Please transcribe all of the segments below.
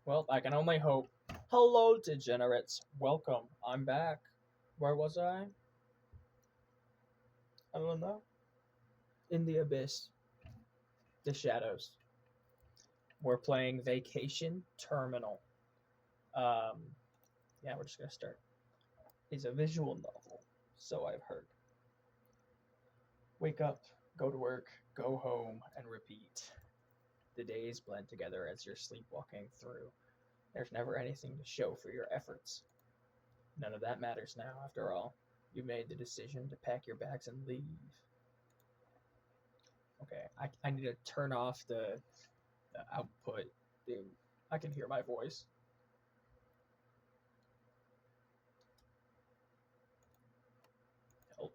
Well, I can only hope. Hello, degenerates. Welcome. I'm back. Where was I? I don't know. In the abyss. The shadows. We're playing Vacation Terminal. Um, yeah, we're just gonna start. It's a visual novel, so I've heard. Wake up, go to work, go home, and repeat. The days blend together as you're sleepwalking through. There's never anything to show for your efforts. None of that matters now, after all. You made the decision to pack your bags and leave. Okay, I need to turn off the output. Dude, I can hear my voice. Help.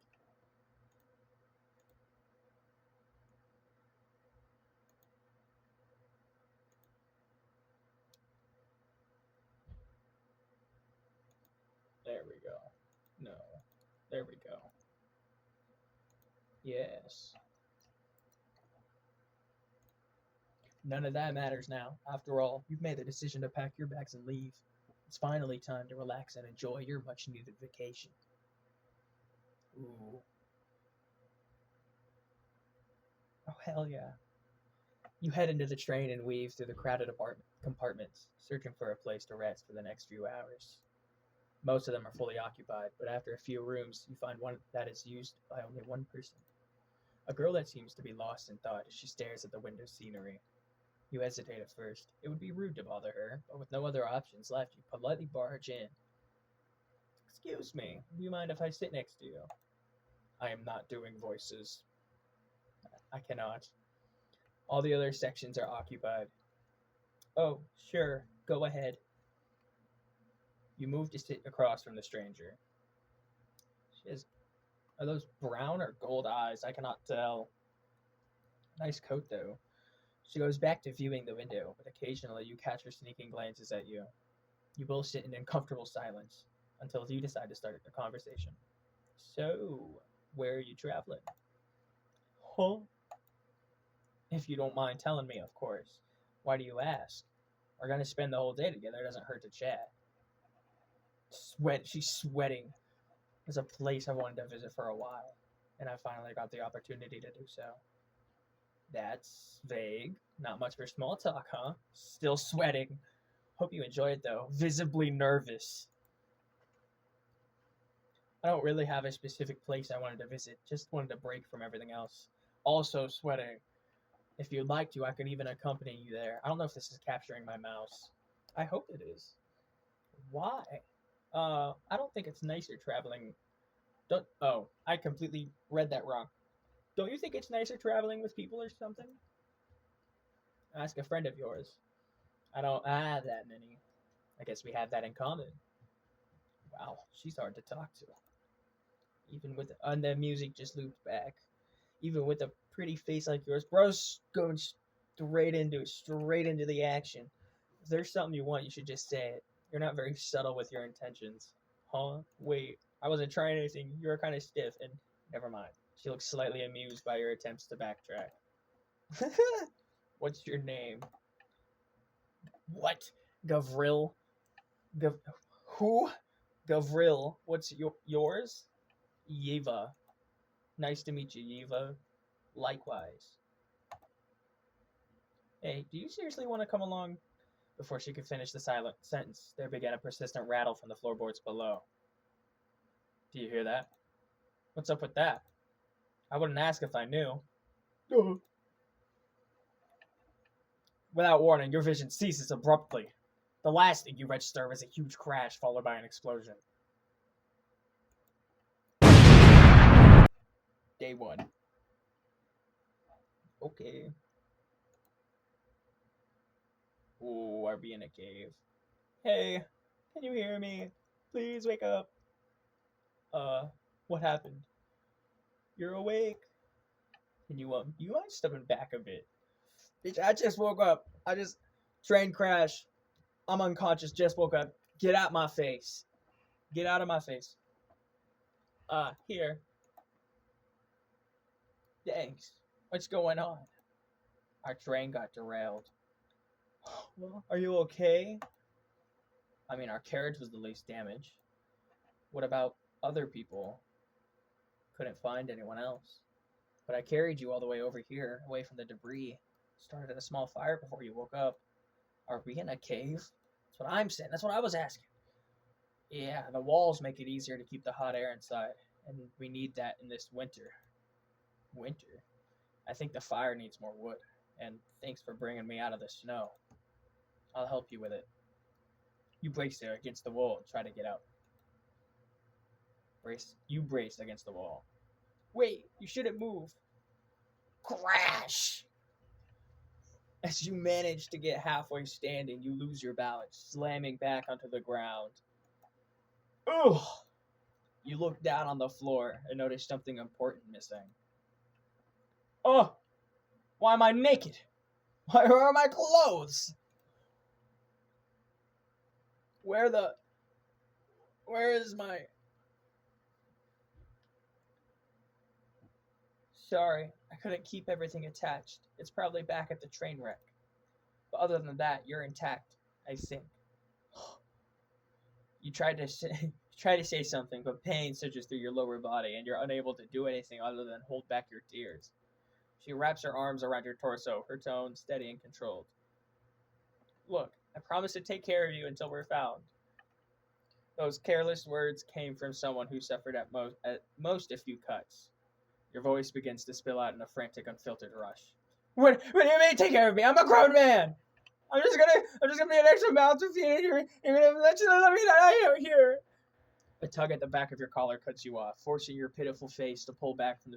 There we go. No. There we go. Yes. None of that matters now. After all, you've made the decision to pack your bags and leave. It's finally time to relax and enjoy your much needed vacation. Ooh. Oh, hell yeah. You head into the train and weave through the crowded compartments, searching for a place to rest for the next few hours. Most of them are fully occupied, but after a few rooms, you find one that is used by only one person. A girl that seems to be lost in thought as she stares at the window scenery. You hesitate at first. It would be rude to bother her, but with no other options left, you politely barge in. Excuse me, do you mind if I sit next to you? I am not doing voices. I cannot. All the other sections are occupied. Oh, sure, go ahead. You move to sit across from the stranger. She has. Are those brown or gold eyes? I cannot tell. Nice coat, though. She goes back to viewing the window, but occasionally you catch her sneaking glances at you. You both sit in uncomfortable silence until you decide to start the conversation. So, where are you traveling? Huh? If you don't mind telling me, of course. Why do you ask? We're gonna spend the whole day together. It doesn't hurt to chat. Sweat. She's sweating. There's a place I wanted to visit for a while, and I finally got the opportunity to do so. That's vague. Not much for small talk, huh? Still sweating. Hope you enjoy it though. Visibly nervous. I don't really have a specific place I wanted to visit. Just wanted to break from everything else. Also sweating. If you'd like to, I could even accompany you there. I don't know if this is capturing my mouse. I hope it is. Why? I don't think it's nicer traveling. Don't. Oh, I completely read that wrong. Don't you think it's nicer traveling with people or something? Ask a friend of yours. I don't have that many. I guess we have that in common. Wow, she's hard to talk to. Even with and the music just looped back. Even with a pretty face like yours, bro's going straight into the action. If there's something you want, you should just say it. You're not very subtle with your intentions. Huh? Wait, I wasn't trying anything. You were kind of stiff, and never mind. She looks slightly amused by your attempts to backtrack. What's your name? What? Gavril? Gav- who? Gavril. What's yours? Yeva. Nice to meet you, Yeva. Likewise. Hey, do you seriously want to come along? Before she could finish the silent sentence, there began a persistent rattle from the floorboards below. Do you hear that? What's up with that? I wouldn't ask if I knew. Without warning, your vision ceases abruptly. The last thing you register is a huge crash followed by an explosion. Day one. Okay. Ooh, are we in a cave? Hey, can you hear me? Please wake up. What happened? You're awake. Can you mind stepping back a bit? Bitch, I just woke up. Train crash. I'm unconscious, just woke up. Get out my face. Get out of my face. Here. Thanks. What's going on? Our train got derailed. Well, are you okay? I mean, our carriage was the least damaged. What about other people? Couldn't find anyone else. But I carried you all the way over here, away from the debris. Started a small fire before you woke up. Are we in a cave? That's what I'm saying. That's what I was asking. Yeah, the walls make it easier to keep the hot air inside, and we need that in this winter. Winter? I think the fire needs more wood, and thanks for bringing me out of the snow. I'll help you with it. You brace there against the wall and try to get out. You braced against the wall. Wait, you shouldn't move. Crash! As you manage to get halfway standing, you lose your balance, slamming back onto the ground. Ugh! You look down on the floor and notice something important missing. Oh! Why am I naked? Where are my clothes? Where is my... Sorry, I couldn't keep everything attached. It's probably back at the train wreck. But other than that, you're intact, I think. You try to say something, but pain surges through your lower body, and you're unable to do anything other than hold back your tears. She wraps her arms around your torso, her tone steady and controlled. Look, I promise to take care of you until we're found. Those careless words came from someone who suffered at most a few cuts. Your voice begins to spill out in a frantic, unfiltered rush. What do you mean take care of me? I'm a grown man! I'm just gonna be an extra mouth to feed you. You're gonna let me die out here. A tug at the back of your collar cuts you off, forcing your pitiful face to pull back from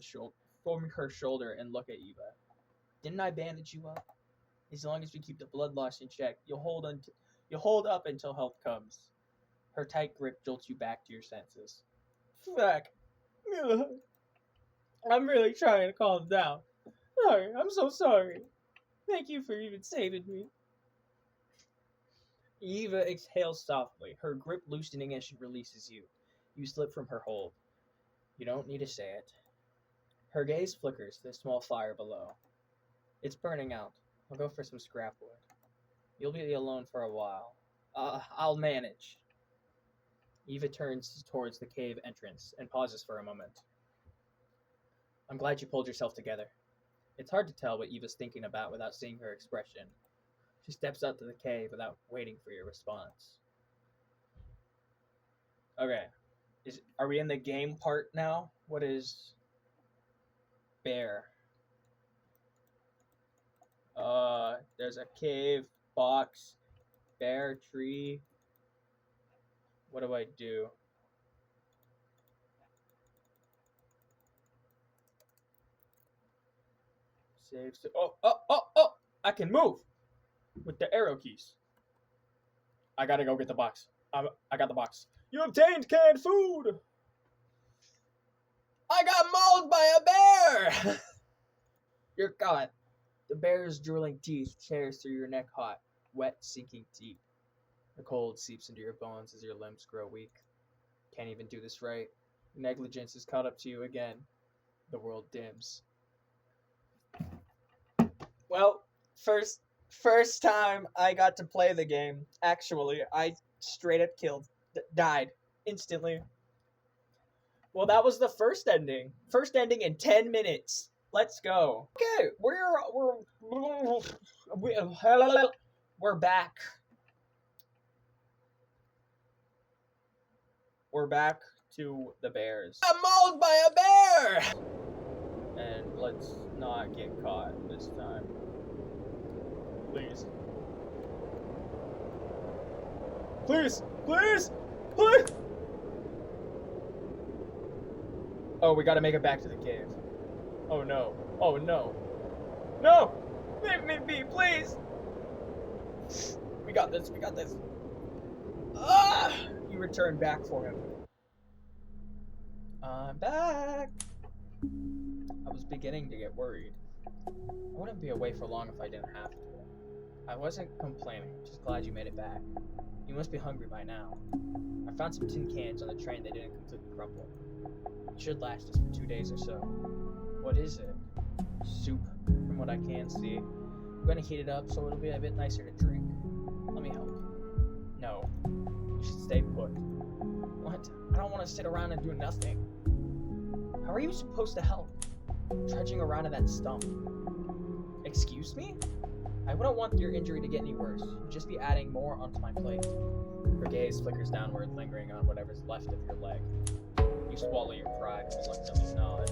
her shoulder and look at Eva. Didn't I bandage you up? As long as we keep the blood loss in check, you'll hold up until help comes. Her tight grip jolts you back to your senses. Fuck. I'm really trying to calm down. Sorry, I'm so sorry. Thank you for even saving me. Eva exhales softly, her grip loosening as she releases you. You slip from her hold. You don't need to say it. Her gaze flickers to the small fire below. It's burning out. I'll go for some scrap wood. You'll be alone for a while. I'll manage. Eva turns towards the cave entrance and pauses for a moment. I'm glad you pulled yourself together. It's hard to tell what Eva's thinking about without seeing her expression. She steps up to the cave without waiting for your response. Okay. Are we in the game part now? What is bear? There's a cave, box, bear, tree. What do I do? Save. Oh! I can move with the arrow keys. I gotta go get the box. I got the box. You obtained canned food! I got mauled by a bear! You're caught. The bear's drooling teeth tears through your neck hot, wet, sinking deep. The cold seeps into your bones as your limbs grow weak. Can't even do this right. Negligence has caught up to you again. The world dims. Well, first time I got to play the game, actually, I straight up died instantly. Well, that was the first ending. First ending in 10 minutes. Let's go. Okay, we're back. We're back to the bears. I'm mauled by a bear! And let's not get caught this time. Please. Please! Please! Please! Oh, we gotta make it back to the cave. Oh no. Oh no. No! Let me be, please! We got this, we got this. Ah! You return back for him. I'm back! I was beginning to get worried. I wouldn't be away for long if I didn't have to. I wasn't complaining, just glad you made it back. You must be hungry by now. I found some tin cans on the train that didn't completely crumple. It should last us for 2 days or so. What is it? Soup, from what I can see. I'm gonna heat it up so it'll be a bit nicer to drink. Let me help. No. You should stay put. What? I don't want to sit around and do nothing. How are you supposed to help? Trudging around in that stump. Excuse me? I wouldn't want your injury to get any worse. You'd just be adding more onto my plate. Her gaze flickers downward, lingering on whatever's left of your leg. You swallow your pride and reluctantly nod.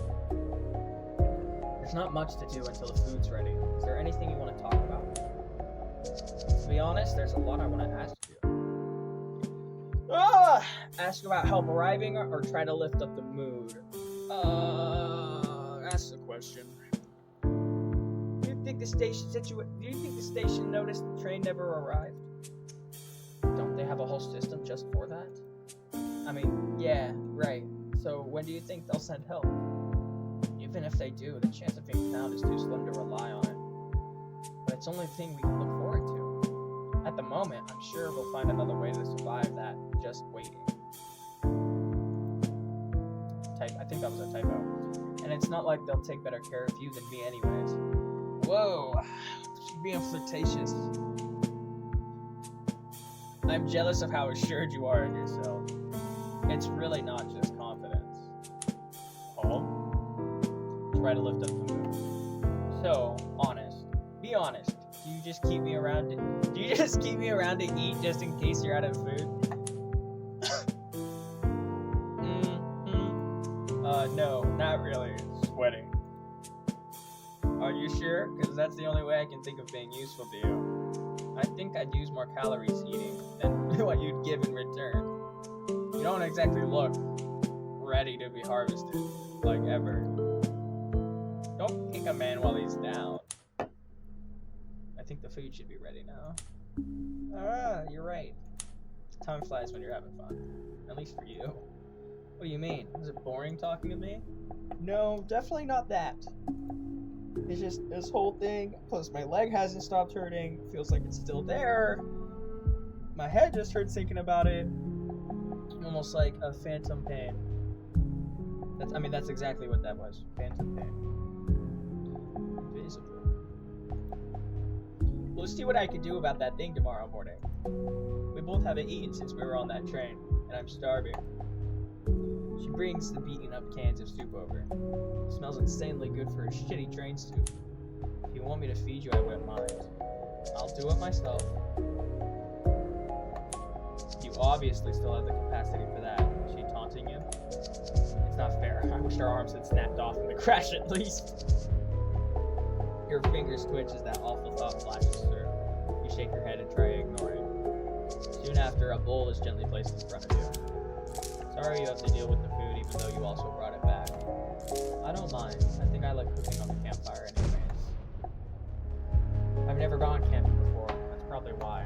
There's not much to do until the food's ready. Is there anything you want to talk about? To be honest, there's a lot I want to ask you. Ask about help arriving or try to lift up the mood? Ask the question. Do you think the station noticed the train never arrived? Don't they have a whole system just for that? I mean, yeah, right. So when do you think they'll send help? Even if they do, the chance of being found is too slim to rely on it. But it's the only thing we can look forward to. At the moment, I'm sure we'll find another way to survive that just waiting. I think that was a typo. And it's not like they'll take better care of you than me anyways. Whoa, she's being flirtatious. I'm jealous of how assured you are in yourself. It's really not just confidence. Oh? Try to lift up the mood. So, honest. Be honest. Do you just keep me around to eat just in case you're out of food? No, not really. Sweating. Are you sure? Because that's the only way I can think of being useful to you. I think I'd use more calories eating than what you'd give in return. You don't exactly look ready to be harvested, like ever. Don't kick a man while he's down. I think the food should be ready now. You're right. Time flies when you're having fun. At least for you. What do you mean? Is it boring talking to me? No, definitely not that. It's just this whole thing, plus my leg hasn't stopped hurting, feels like it's still there. My head just hurts thinking about it. Almost like a phantom pain. That's exactly what that was. Phantom pain. Invisible. We'll see what I can do about that thing tomorrow morning. We both haven't eaten since we were on that train, and I'm starving. She brings the beaten up cans of soup over. It smells insanely good for a shitty train soup. If you want me to feed you, I wouldn't mind. I'll do it myself. You obviously still have the capacity for that. Is she taunting you? It's not fair. I wish her arms had snapped off in the crash at least. Your fingers twitch as that awful thought flashes through. You shake your head and try ignoring. Soon after, a bowl is gently placed in front of you. Sorry you have to deal with the food even though you also brought it back. I don't mind. I think I like cooking on the campfire anyways. I've never gone camping before. That's probably why.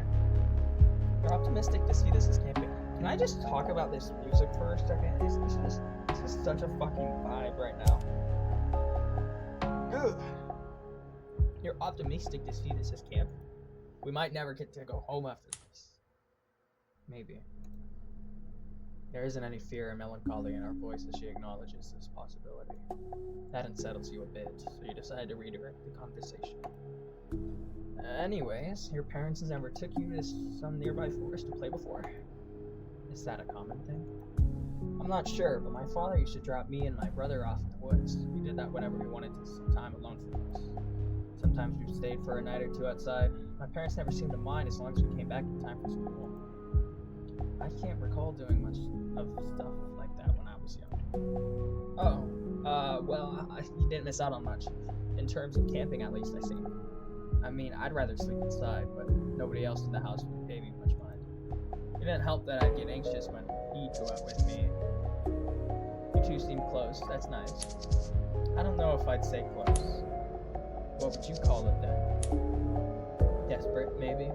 You're optimistic to see this as camping. Can I just talk about this music for a second? This is such a fucking vibe right now. Ugh. You're optimistic to see this as camping. We might never get to go home after this. Maybe. There isn't any fear or melancholy in her voice as she acknowledges this possibility. That unsettles you a bit, so you decide to redirect the conversation. Anyways, your parents never took you to some nearby forest to play before? Is that a common thing? I'm not sure, but my father used to drop me and my brother off in the woods. We did that whenever we wanted some time alone from us. Sometimes we stayed for a night or two outside. My parents never seemed to mind as long as we came back in time for school. I can't recall doing much of stuff like that when I was young. Oh, well, you didn't miss out on much. In terms of camping, at least, I think. I mean, I'd rather sleep inside, but nobody else in the house would pay me much mind. It didn't help that I'd get anxious when he'd go out with me. You two seem close, that's nice. I don't know if I'd say close. What would you call it then? Desperate, maybe?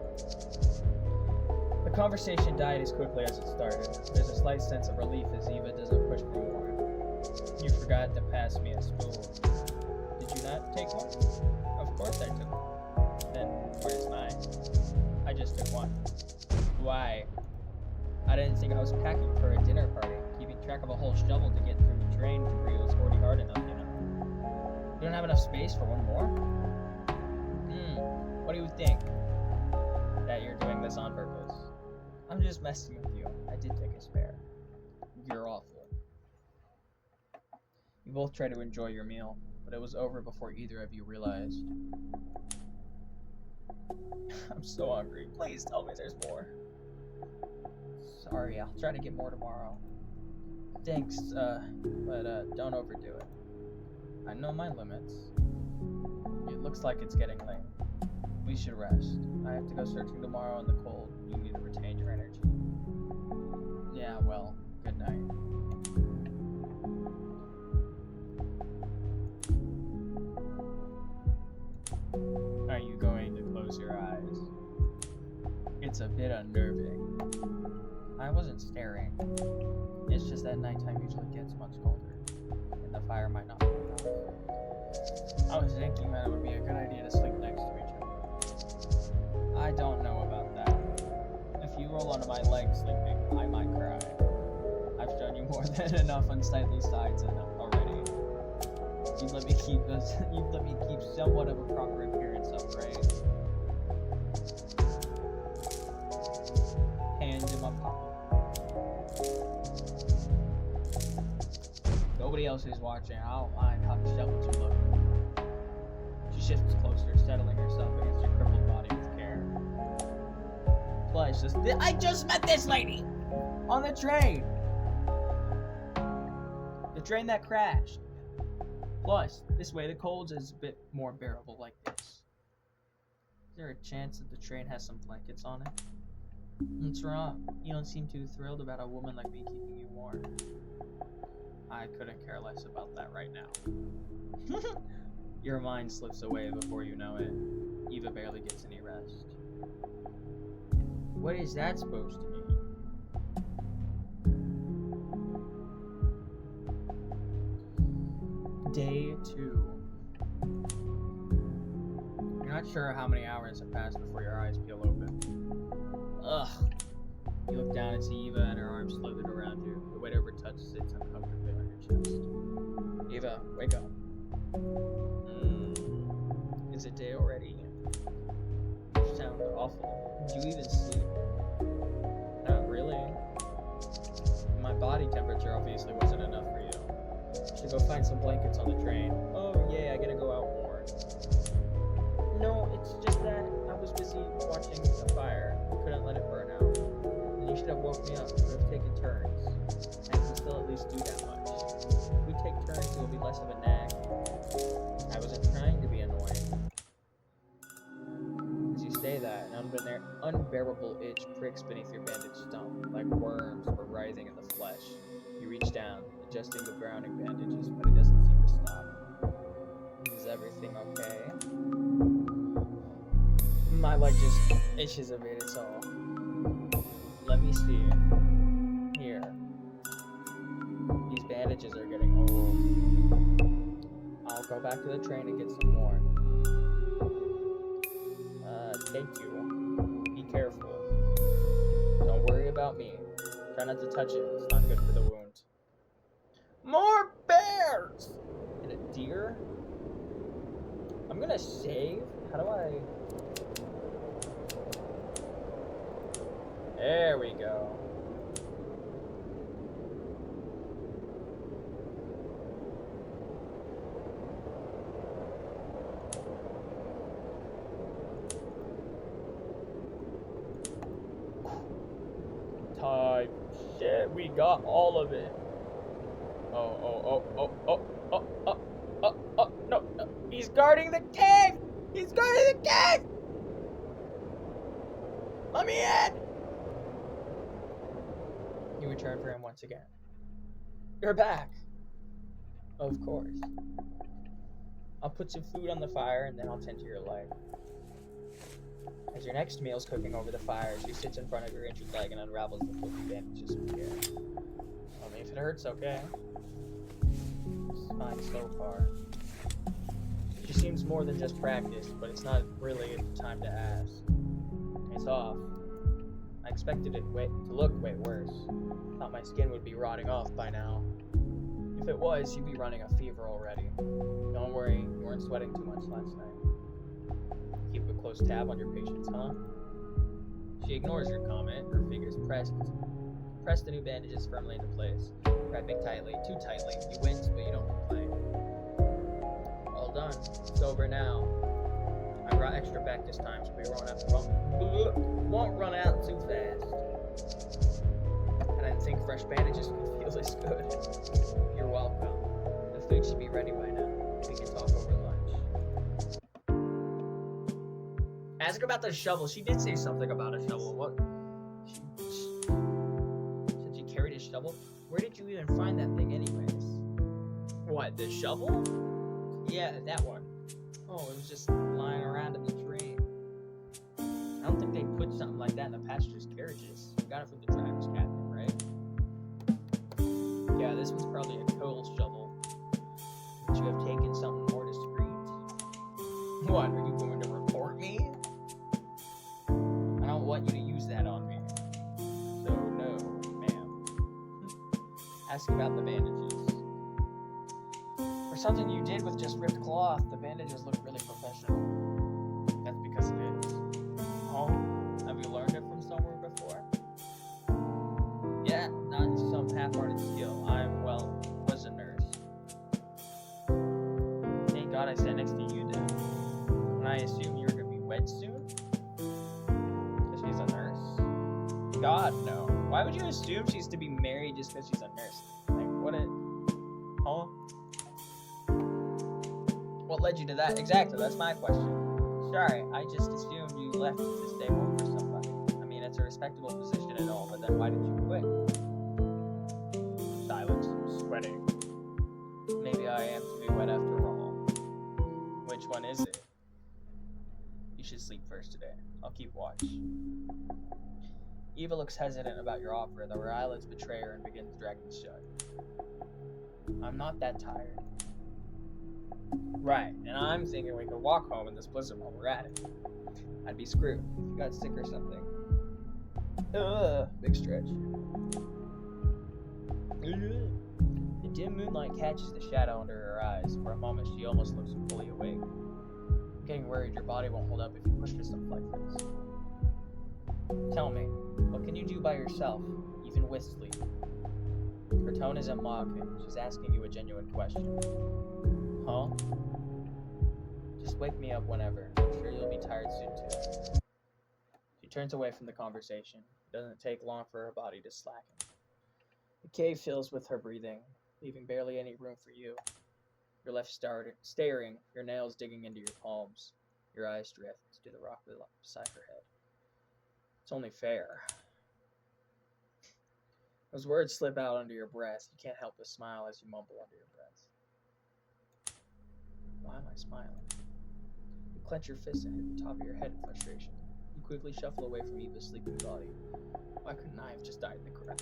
The conversation died as quickly as it started. There's a slight sense of relief as Eva doesn't push for more. You forgot to pass me a spoon. Did you not take one? Of course I took one. Then where's mine? I just took one. Why? I didn't think I was packing for a dinner party. Keeping track of a whole shovel to get through the train debris was already hard enough, you know. You don't have enough space for one more? What do you think? That you're doing this on purpose? I'm just messing with you. I did take a spare. You're awful. You both tried to enjoy your meal, but it was over before either of you realized. I'm so hungry. Please tell me there's more. Sorry, I'll try to get more tomorrow. Thanks, but don't overdo it. I know my limits. It looks like it's getting late. We should rest. I have to go searching tomorrow in the cold. You need to retain your energy. Yeah, well, good night. Are you going to close your eyes? It's a bit unnerving. I wasn't staring. It's just that nighttime usually gets much colder, and the fire might not be enough. I was thinking that it would be a good idea to sleep next to each other. I don't know about that. If you roll onto my leg sleeping, I might cry. I've shown you more than enough unsightly sides already. You'd let me keep somewhat of a proper appearance up, right? Hand in my pocket. Nobody else is watching. I don't mind how disheveled you look. She shifts closer, settling herself against your crippled body with care. Plus, I just met this lady! On the train! The train that crashed. Plus, this way the cold is a bit more bearable like this. Is there a chance that the train has some blankets on it? What's wrong? You don't seem too thrilled about a woman like me keeping you warm. I couldn't care less about that right now. Your mind slips away before you know it. Eva barely gets any rest. What is that supposed to mean? Day 2. You're not sure how many hours have passed before your eyes peel open. Ugh. You look down and see Eva and her arms slithered around you. The whatever touches sits uncomfortably on your chest. Eva, wake up. Is it day already? You sound awful. Did you even sleep? Not really. My body temperature obviously wasn't enough for you. Should go find some blankets on the train. Oh yeah, I gotta go out more. No, it's just that I was busy watching the fire. Couldn't let it burn out. And you should have woke me up. We would have taken turns. I can still at least do that much. If we take turns, it will be less of a nag. I wasn't trying to be annoying. As you say that, an unbearable itch pricks beneath your bandaged stump, like worms were writhing in the flesh. You reach down, adjusting the drowning bandages, but it doesn't seem to stop. Is everything okay? My leg just itches a bit, it's all. Let me see. Here. These bandages are getting old. I'll go back to the train and get some more. Thank you. Be careful. Don't worry about me. Try not to touch it. It's not good for the wound. More bears! And a deer? I'm gonna save? How do I... There we go. Type shit, we got all of it. Oh, no. He's guarding the cave! He's guarding the cave! Let me in! You return for him once again. You're back! Of course. I'll put some food on the fire and then I'll tend to your leg. As your next meal's cooking over the fire, she sits in front of your injured leg and unravels the filthy bandages with care. Only if it hurts, okay? It's fine so far. She seems more than just practiced, but it's not really time to ask. It's off. I expected it to look way worse. Thought my skin would be rotting off by now. If it was, you'd be running a fever already. Don't worry, you weren't sweating too much last night. keep a close tab on your patients, huh? She ignores your comment. Her fingers press the new bandages firmly into place, wrapping tightly, too tightly. You wince, but you don't complain. All done. It's over now. I brought extra back this time, so we won't run out too fast. I didn't think fresh bandages could feel this good. You're welcome. The food should be ready by now. We can talk over lunch. Ask her about the shovel. She did say something about a shovel. What? She carried a shovel? Where did you even find that thing anyways? What, the shovel? Yeah, that one. Oh, it was just lying around in the train. I don't think they put something like that in the passengers' carriages. You got it from the driver's cabinet, right? Yeah, this one's probably a coal shovel. Would you have taken something more discreet? What, are you going to report me? I don't want you to use that on me. So, no, ma'am. Ask about the bandages. For something you did with just ripped cloth, the bandages look really professional. That's because it is. Oh, have you learned it from somewhere before? Yeah, not some half-hearted skill. Was a nurse. Thank God I sat next to you then. And I assume you were going to be wed soon? Because she's a nurse? God, no. Why would you assume she's to be married just because she's a nurse? Like, what a... Huh? What led you to that? Exactly, that's my question. Sorry, I just assumed you left to stay home for somebody. I mean, it's a respectable position and all, but then why did you quit? Silence. Sweating. Maybe I am to be wet after all. Which one is it? You should sleep first today. I'll keep watch. Eva looks hesitant about your offer, though her eyelids betray her and begins dragging shut. I'm not that tired. Right, and I'm thinking we could walk home in this blizzard while we're at it. I'd be screwed if you got sick or something. Big stretch. The dim moonlight catches the shadow under her eyes. For a moment, she almost looks fully awake. I'm getting worried your body won't hold up if you push yourself like this. Tell me, what can you do by yourself, even with sleep? Her tone isn't mocking. She's asking you a genuine question. Huh? Just wake me up whenever. I'm sure you'll be tired soon too. She turns away from the conversation. It doesn't take long for her body to slacken. The cave fills with her breathing, leaving barely any room for you. You're left staring, your nails digging into your palms. Your eyes drift to the rock beside her head. It's only fair. Those words slip out under your breath. You can't help but smile as you mumble under your breath. Why am I smiling? You clench your fist and hit the top of your head in frustration. You quickly shuffle away from Eva's sleeping body. Why couldn't I have just died in the crash?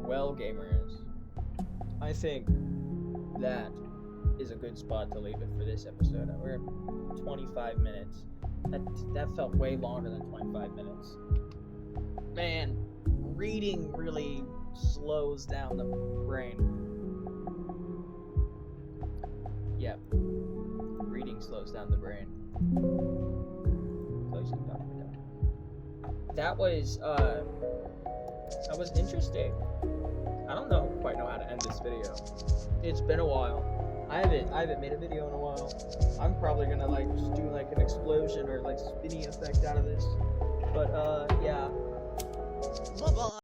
Well, gamers, I think that is a good spot to leave it for this episode. We're at 25 minutes. That felt way longer than 25 minutes. Man, reading really slows down the brain. Yep. Reading slows down the brain. That was interesting. I don't quite know how to end this video. It's been a while. I haven't made a video in a while. I'm probably gonna just do an explosion or spinny effect out of this. But yeah. Bye-bye.